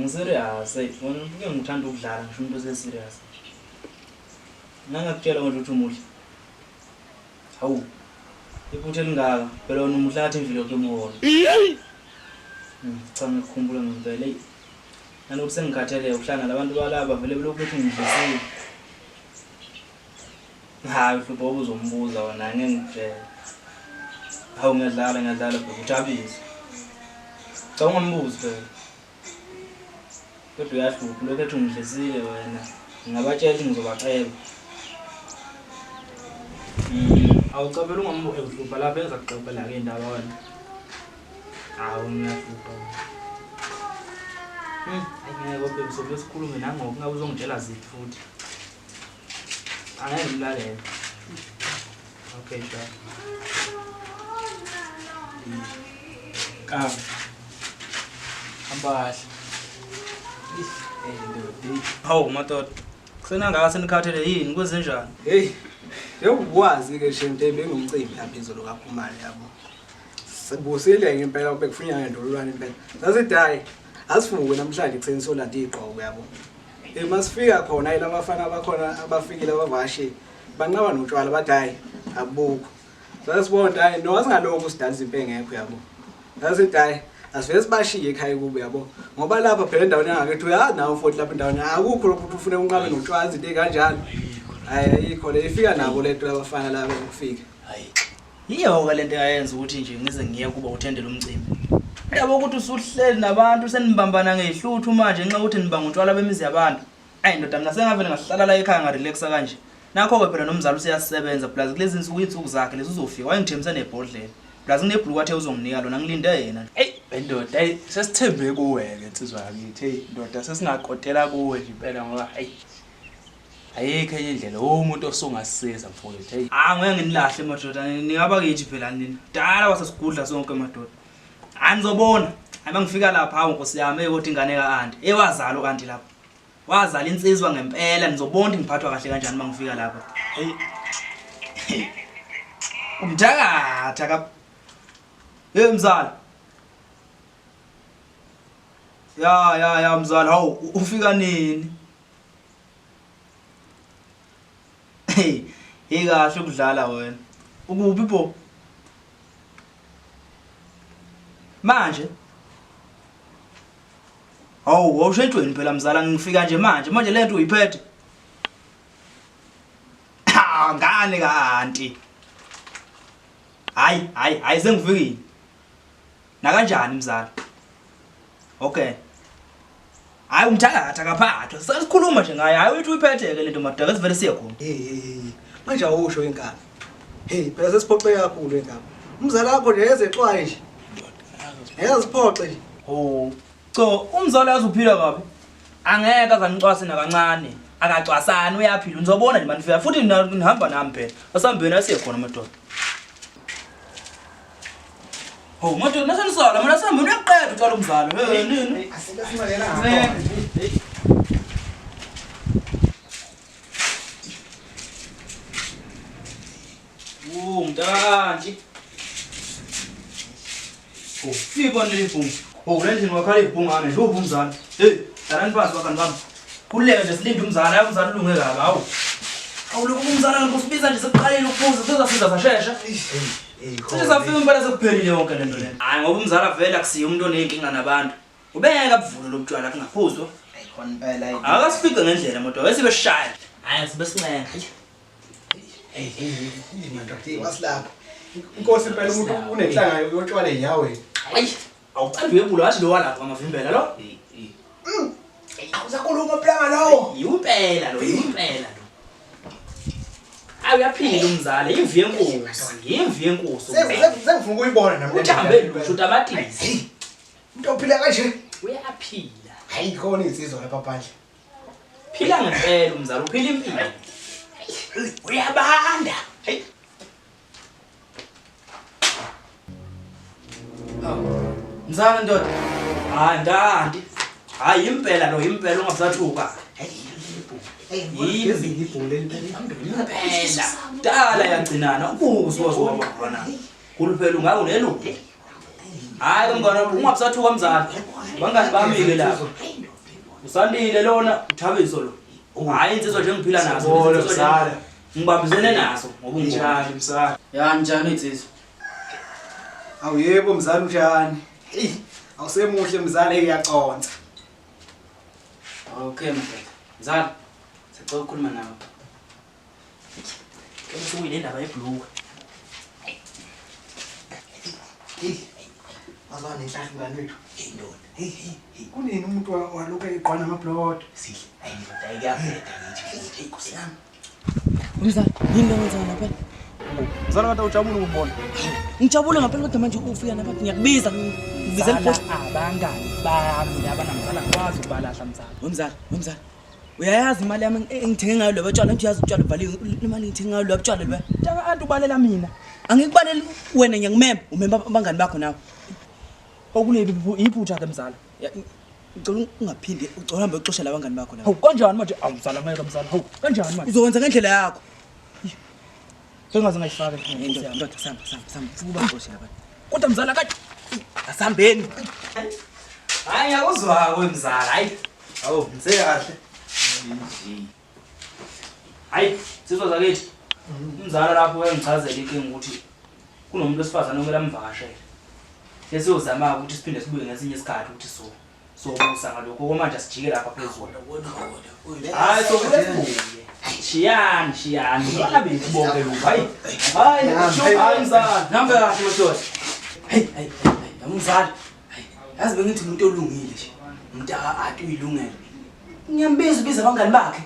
Ngiserious wena ke ngithanda ukudlala ngisho umuntu oseserious. Ngangakutshela nje ukuthi umuhle. Hawu. Iphuthe lingaka phela wona umuhle ngathi imvilo kemuholo. Cha ngikukhumbula ngempela hey. Nanokuthi sengikhathele ukuhlangana nabantu balaba vele belokhu bethi ngidlisile. Hayi hlupho uzombuza wona ngeke ngitshela. Hawu ngiyadlala bhekujabisa. Cha ungambuzi phela. Kodwa uyahlupha lokho ethi ngidlisile wena. Ngingabatshela ukuthi ngizobacela. Awucabela ungambuze uhlupha lapha enza kuxoxela ke indaba wena. Hawu ngiyahlupha. Angeke kodwa sobe sikhulume nangoku ngabe uzongitshela zithi futhi. Angeke ngilalela. Okay sure. Ambahle. Hawu madoda. Kusena ngaka senikhathele yini kwenze njani? Hey. Yokwazi ke shente bengumcimbi lapha izolo kaPhumani yabo. Sibusile ngempela ubekufunya ngendololwane impela. Sasidayi asifuke namhlanje kuseni solanda iqhoko yabo. Masifika khona yila abafana abakhona abafikile abavashi banqaba notshwala bathi hayi abukho. Sasibona hayi no asingaloko usidalisa impenge ngekho yabo. Sasidayi asivese sibashiye ekhaya kubo yabo. Ngoba lapha phela endaweni yangakethi uyazi nawo futhi lapha endaweni akukho lokho ufune unqabe notshwala izinto ekanjalo. Hayi ayikho le ifika nabo lento abafana laba ukufika. Hayi. Yiyo ke lento ayenza ukuthi nje ngize ngiye kuba uthendele umcimbi. Yabo ukuthi usuhleli nabantu senibambana ngehluthu manje nxa ukuthi nibanga utshwala bemizi yabantu. Ayi ndoda mina sengavele ngahlala la ekhaya ngarelaxa kanje. Nakho ke phela nomzali useyasebenza plus kulezi insuku zakhe lezi uzofika wayengithembisa nebhodlela. Plus kunebhulu wathe uzonginika lona ngilinde yena. Hey ndoda hey sesithembe kuwe ke insizwa yakithi. Hey ndoda sesingaqotela kuwe nje impela ngoba hey ayikho enye indlela umuntu osongasiza mfowethu hey ngeke nginilahle madoda ningaba kithi phela nini dala wasesigudla sonke madoda anizobona ayima ngifika lapha hawo Nkosi yami eyothi ingane kaAnti ewazalo kanti lapha wazala insizwa ngempela nizobona ngiphathwa kahle kanjani mangifika lapha hey umthakatha ka hey mzala ya mzala hawu ufika nini hey kahle ukudlala wena ukuphi pho manje hawu wawushejweni phela mzala ngifika nje manje lento uyiphethe ngane kaAnti hayi sengifikile na kanjani mzala okay hayi umthakatha kaphathwa sesikhuluma nje ngaye hayi uthi uyiphetheke lento madaka sivele siye khona manje awusho inkaba hey phela sesiphoxe kakhulu inkaba umzala wakho nje ezexwaye nje yaziphoxe nje cho umzala yazuphila kabi angeke azanicwase nakancane akacwasani uyaphila nizobona nje manifika futhi nihamba nami phela asambeni asiye khona madoda madoda nasenisala mina sambeni uyaqeda ucala umzala nini asike simalelana mntanti sibona libhungu lendini wakhala ibhungane nje umzala hey darani phansi bakani bami kuleke nje silinde umzala umzala ulunge kabi awuloko umzala ngikusibiza nje sekuqalile ukuphuza sizafika sashesha sithi safika impela sekuphelile yonke lento le hayi ngoba umzala vele akusiyo umuntu onenkinga nabantu ubeka buvulo lobutshwala kungaphuzwa ayikhona impela ayi akasifike ngendlela moto wesibe shaya hayi sibe sincenga hey wasilapha inkosi impela umuntu unenhlanga yotshwala enyaweni hayi awucanda uyebula wathi lo walapha ngamavimbela lo awusakhuluma phela lawo yimpela lo hayi uyaphila umzala imvi yenkosi sengifuna ukuyibona nami uthambe lusho tamatisi umuntu ophila kanje uyaphila hayi khona insizwa lapha phandle phila ngempela umzala uphila impilo uyabanda hey mzala ndoda hayi ndanti hayi impela lo impela ungabusathuka impela dala yagcinana ubuzwa khona kuluphela ungawo nelungu hayi mngana ungabusathuka mzala bangani bami ke lapha Usandile lona uthabiso lo. Hayi insizwa nje ngiphila nazo. Bolo mzala. Ngibambisene nazo ngoba Njani mzala? Ya njani insizwa? Awuyebo mzala unjani? Hey, awusemuhle mzala eyaconza. Okay mfethu. Mzala, sicela ukukhuluma nawe. Ke usuyile indaba yebhluka. Azwane enhlahla ngani wethu. Hey ndoda. Hey. Kunini umuntu walokho eqwana amabhlod? Sihle. Hayi ndoda ayikuyafeta ngithi. Hey Nkosi yami. Mzala, yini lo wenzana lapha? Mzala kade ujabule ukubona. Ngijabule ngaphela kodwa manje ufika nabantu ngiyakubiza ngibizela post Abangani bami laba namzala ngikwazi ukubalahla mzala. Wemzala. Uyayazi imali yami engithenge ngayo lo tshwala ngiyazi utshwala uvaliwe imali ngithenge ngayo lo tshwala lo. Ntaka antu ubalela mina. Angikubaleli wena ngiyangimemba umemba abangani bakho nawe. Okunebi iphutha ke mzala. Ngicela ungaphindi ucela uhambe uxoxa labangani bakho nawe. Hawu kanjani manje awumzala ngeke mzala. Hawu kanjani manje? Uzokwenza ngendlela yakho. Sengaze ngayifaka Ndoda samba fuba nkosi lapha. Kodwa mzala kathi Asambeni. hayi yakuzwa kwemzala hayi. Awu nse kahle. Hayi sizwa zakithi. Umzala lapho uyangichazela inkingi ukuthi kunomuntu osifazana okumele amvakashele. Sesiyozama ukuthi siphinde sibuye ngesinye isikhathi ukuthi sobusa ngalokho manje sijike lapha phezulu. Hayi sokulebuye. Shiyani. Ngibona bethu bonke lokho. Hayi mzala. Namba kahle madoda. Hey. Yamuzala. Yazi bengithi umuntu olungile nje. Umuntu ati uyilungele. Ngiyambiza abangani bakhe.